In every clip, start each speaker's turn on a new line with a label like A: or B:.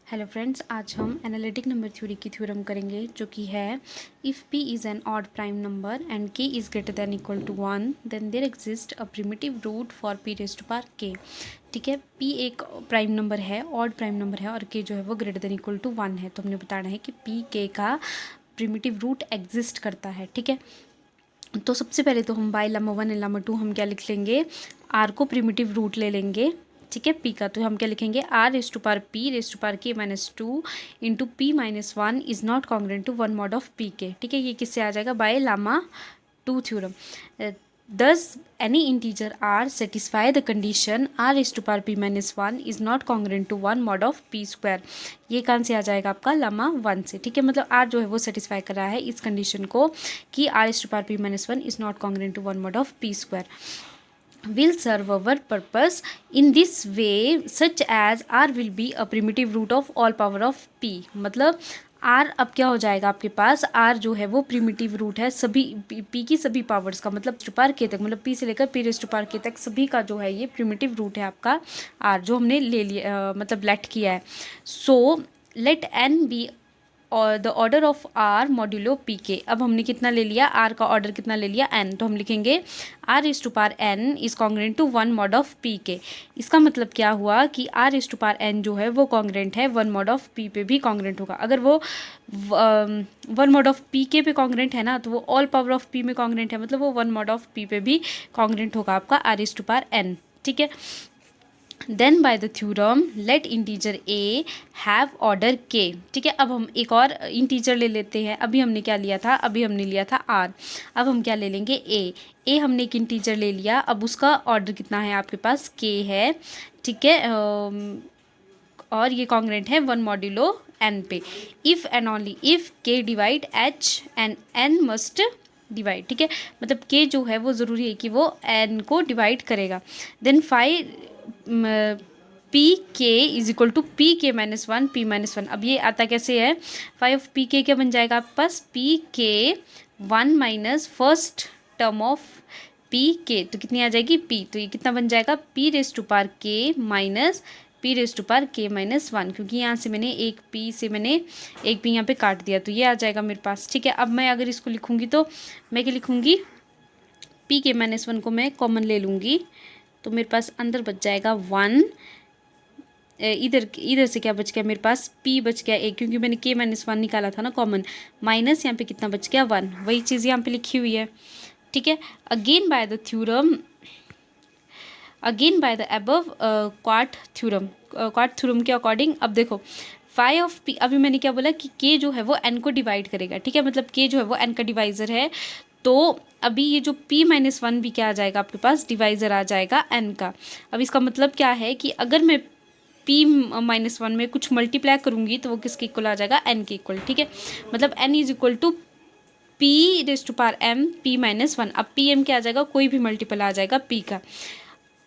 A: Hello friends, आज हम analytic number theory की थ्योरम करेंगे जो कि है if p is an odd prime number and k is greater than equal to 1 then there exist a primitive root for p raise to power k। ठीक है, p एक prime number है, odd prime number है और k जो है वो greater than equal to 1 है। तो हमने बताना है कि p k का प्रिमिटिव रूट एग्जिस्ट करता है। ठीक है, तो सबसे पहले तो हम बाय लम्मा 1 एंड लम्मा 2 हम क्या लिख लेंगे, r को प्रिमिटिव रूट ले लेंगे। ठीक है, p का तो हम क्या लिखेंगे, r raise to power p raise to power k minus 2 into p minus 1 is not congruent to 1 mod of p के। ठीक है, ये किससे आ जाएगा, by lemma 2 theorem. Thus any integer r satisfy the condition r raised to power p minus 1 is not congruent to 1 mod of p square। ये कहाँ से आ जाएगा आपका, लम्मा 1 से। ठीक है, मतलब r जो है वो सेटिस्फाई कर रहा है इस कंडीशन को कि r raised to power p minus 1 is not congruent to 1 mod of p square will serve our purpose in this way such as r will be a primitive root of all power of p। मतलब r अब क्या हो जाएगा आपके पास, r जो है वो primitive root है सभी p की सभी पावर्स का, मतलब टू पावर k तक, मतलब p से लेकर p raise to power k तक सभी का जो है ये प्रिमिटिव रूट है आपका r जो हमने ले लिया, मतलब लेट किया है। सो लेट n बी और the order of r modulo p के। अब हमने कितना ले लिया, आर का ऑर्डर कितना ले लिया, एन। तो हम लिखेंगे r is to power n is congruent to 1 mod of p के। इसका मतलब क्या हुआ कि r is to power n जो है वो कॉन्ग्रेंट है 1 मॉड ऑफ पी पे भी कॉन्ग्रेंट होगा। अगर वो 1 मॉड ऑफ पी के पे कॉन्ग्रेंट है ना, तो वो ऑल पावर ऑफ पी में कॉन्ग्रेंट है, मतलब वो 1 मॉड ऑफ पी पे भी कॉन्ग्रेंट होगा आपका r is to power n. ठीक है, then by the theorem let integer a have order k. ठीक है, अब हम एक और इंटीजर ले लेते हैं। अभी हमने क्या लिया था, अभी हमने लिया था आर, अब हम क्या ले लेंगे ए हमने एक इंटीजर ले लिया। अब उसका ऑर्डर कितना है आपके पास, के है। ठीक है, और ये कॉन्ग्रेंट है 1 मॉड्यूलो एन पे। If and only if k divide h and n must divide. ठीक है, मतलब के जो है वो ज़रूरी है कि वो एन को डिवाइड करेगा। देन पी के इज इक्वल टू पी के माइनस 1 पी माइनस 1। अब ये आता कैसे है, 5 पी के क्या बन जाएगा आपके पास, पी के 1 minus first term of p के, तो कितनी आ जाएगी पी, तो ये कितना बन जाएगा, P raise to power k minus p raise to power k minus 1, क्योंकि यहाँ से मैंने एक पी से मैंने एक पी यहाँ पे काट दिया, तो ये आ जाएगा मेरे पास। ठीक है, अब मैं अगर इसको लिखूँगी तो मैं क्या लिखूँगी, पी के माइनस 1 को मैं कॉमन ले लूँगी, तो मेरे पास अंदर बच जाएगा 1। इधर इधर से क्या बच गया मेरे पास, p बच गया एक, क्योंकि मैंने k माइनस 1 निकाला था ना कॉमन, माइनस यहाँ पे कितना बच गया 1, वही चीज़ यहाँ पे लिखी हुई है। ठीक है, again by the theorem, again by the above quoted theorem के अकॉर्डिंग। अब देखो फाई ऑफ p, अभी मैंने क्या बोला कि k जो है वो n को डिवाइड करेगा। ठीक है, मतलब k जो है वो n का डिवाइज़र है, तो अभी ये जो p माइनस 1 भी क्या आ जाएगा आपके पास, डिवाइज़र आ जाएगा n का। अब इसका मतलब क्या है कि अगर मैं p माइनस 1 में कुछ मल्टीप्लाई करूँगी तो वो किसके इक्वल आ जाएगा, n के इक्वल। ठीक है, मतलब n is equal to p raise to power m p minus 1। अब p m क्या आ जाएगा, कोई भी मल्टीपल आ जाएगा p का।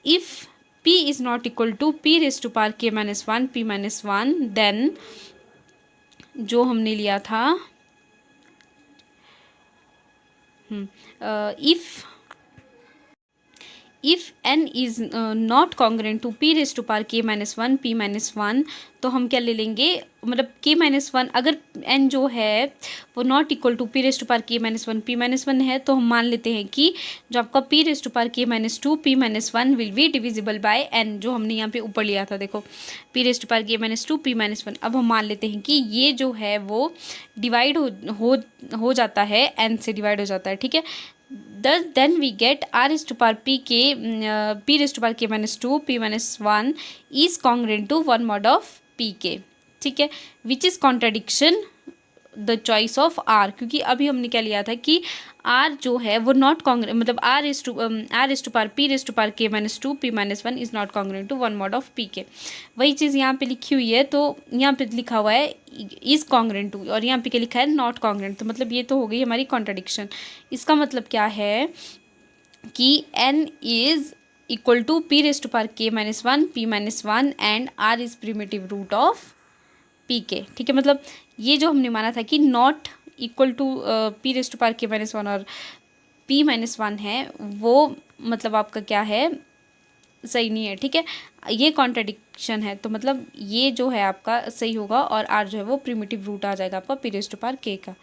A: If p is not equal to p raise to power k minus 1 p minus 1, then जो हमने लिया था if n is not congruent to p raise to power k minus 1 p minus 1, तो हम क्या ले लेंगे, मतलब k माइनस 1, अगर n जो है वो not equal to p raise to power k minus 1 p minus 1 है, तो हम मान लेते हैं कि जो आपका p raise to power k minus 2 p minus 1 will be divisible by n, जो हमने यहाँ पे ऊपर लिया था। देखो p raise to power k minus 2 p minus 1, अब हम मान लेते हैं कि ये जो है वो डिवाइड हो जाता है, n से डिवाइड हो जाता है। ठीक है, thus then we get r is to power p k p raised to power k minus 2 p minus 1 is congruent to 1 mod of p k। ठीक है, which is contradiction the choice of r, क्योंकि अभी हमने क्या लिया था कि are जो है वो नॉट कॉन्ग्रेंट, मतलब r is to power p raise to power k minus 2 p minus 1 is not congruent to 1 mod of p k. वही चीज़ यहाँ पे लिखी हुई है, तो यहाँ पे लिखा हुआ है इज कॉन्ग्रेंट टू, और यहाँ पे क्या लिखा है नॉट कॉन्ग्रेंट, तो मतलब ये तो हो गई हमारी कॉन्ट्रडिक्शन। इसका मतलब क्या है कि n is equal to p raise to power k minus 1 p minus 1 and r is primitive root of p k. ठीक है, मतलब ये जो हमने माना था कि not equal to p raise to power k minus 1 और p माइनस 1 है, वो मतलब आपका क्या है, सही नहीं है, ठीक है। ये कॉन्ट्रडिक्शन है, तो मतलब ये जो है आपका सही होगा और आर जो है वो प्रिमिटिव रूट आ जाएगा आपका पी रेज़ टू पावर के का।